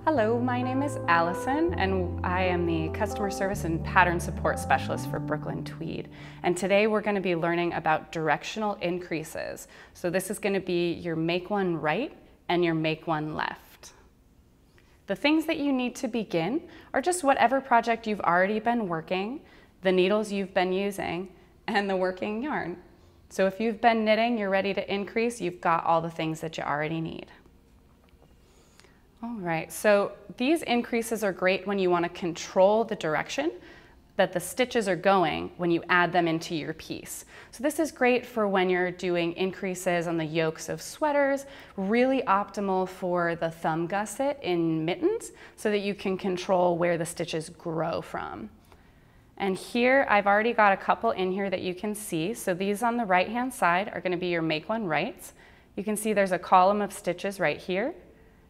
Hello, my name is Allison and I am the Customer Service and Pattern Support Specialist for Brooklyn Tweed. And today we're going to be learning about directional increases. So this is going to be your make one right and your make one left. The things that you need to begin are just whatever project you've already been working, the needles you've been using, and the working yarn. So if you've been knitting, you're ready to increase, you've got all the things that you already need. All right, so these increases are great when you want to control the direction that the stitches are going when you add them into your piece. So this is great for when you're doing increases on the yokes of sweaters, really optimal for the thumb gusset in mittens so that you can control where the stitches grow from. And here I've already got a couple in here that you can see. So these on the right hand side are going to be your make one rights. You can see there's a column of stitches right here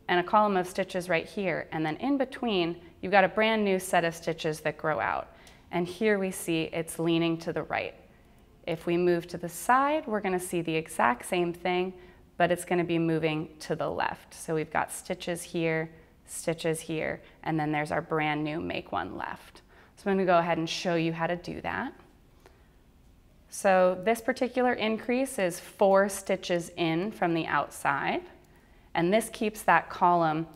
and a column of stitches right here, and then in between you've got a brand new set of stitches that grow out. And here we see it's leaning to the right. If we move to the side, we're going to see the exact same thing, but it's going to be moving to the left. So we've got stitches here, and then there's our brand new make one left. So I'm going to go ahead and show you how to do that. So this particular increase is 4 stitches in from the outside. And this keeps that column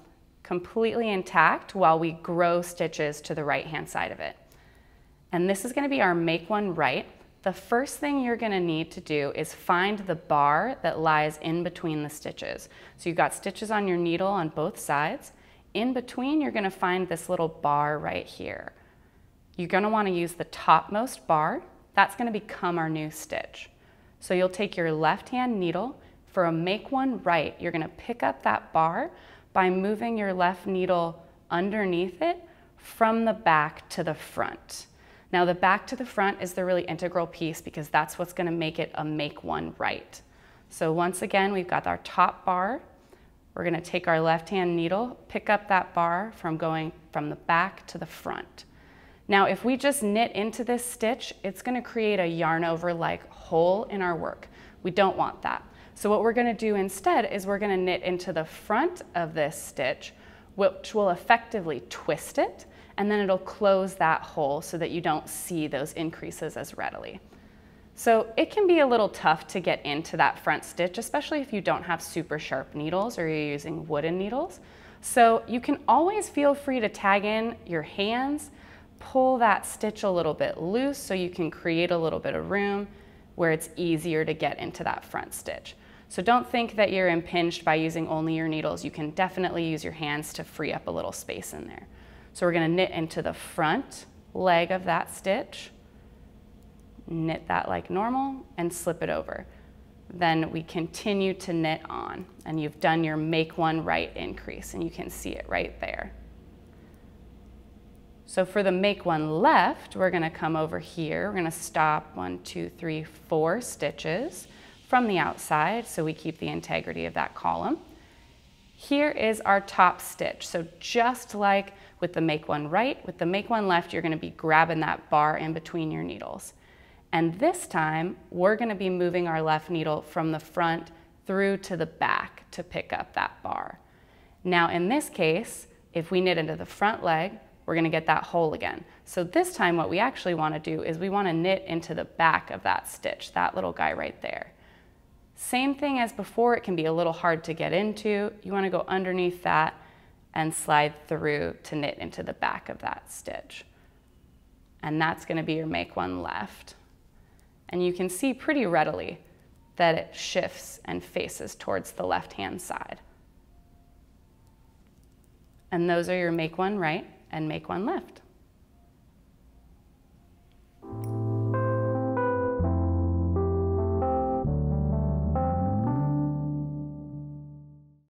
completely intact while we grow stitches to the right-hand side of it. And this is going to be our make one right. The first thing you're going to need to do is find the bar that lies in between the stitches. So you've got stitches on your needle on both sides. In between, you're going to find this little bar right here. You're going to want to use the topmost bar. That's going to become our new stitch. So you'll take your left-hand needle. For a make one right, you're going to pick up that bar by moving your left needle underneath it from the back to the front. Now the back to the front is the really integral piece because that's what's going to make it a make one right. So once again, we've got our top bar. We're going to take our left-hand needle, pick up that bar from going from the back to the front. Now if we just knit into this stitch, it's going to create a yarn over like hole in our work. We don't want that. So what we're going to do instead is we're going to knit into the front of this stitch, which will effectively twist it, and then it'll close that hole so that you don't see those increases as readily. So it can be a little tough to get into that front stitch, especially if you don't have super sharp needles or you're using wooden needles. So you can always feel free to tag in your hands, pull that stitch a little bit loose so you can create a little bit of room where it's easier to get into that front stitch. So don't think that you're impinged by using only your needles. You can definitely use your hands to free up a little space in there. So we're going to knit into the front leg of that stitch, knit that like normal, and slip it over. Then we continue to knit on, and you've done your make one right increase, and you can see it right there. So for the make one left, we're going to come over here. We're going to stop 1, 2, 3, 4 stitches from the outside so we keep the integrity of that column. Here is our top stitch. So just like with the make one right, with the make one left, you're going to be grabbing that bar in between your needles. And this time, we're going to be moving our left needle from the front through to the back to pick up that bar. Now in this case, if we knit into the front leg, we're going to get that hole again. So this time what we actually want to do is we want to knit into the back of that stitch, that little guy right there. Same thing as before, it can be a little hard to get into. You want to go underneath that and slide through to knit into the back of that stitch. And that's going to be your make one left. And you can see pretty readily that it shifts and faces towards the left-hand side. And those are your make one right and make one left.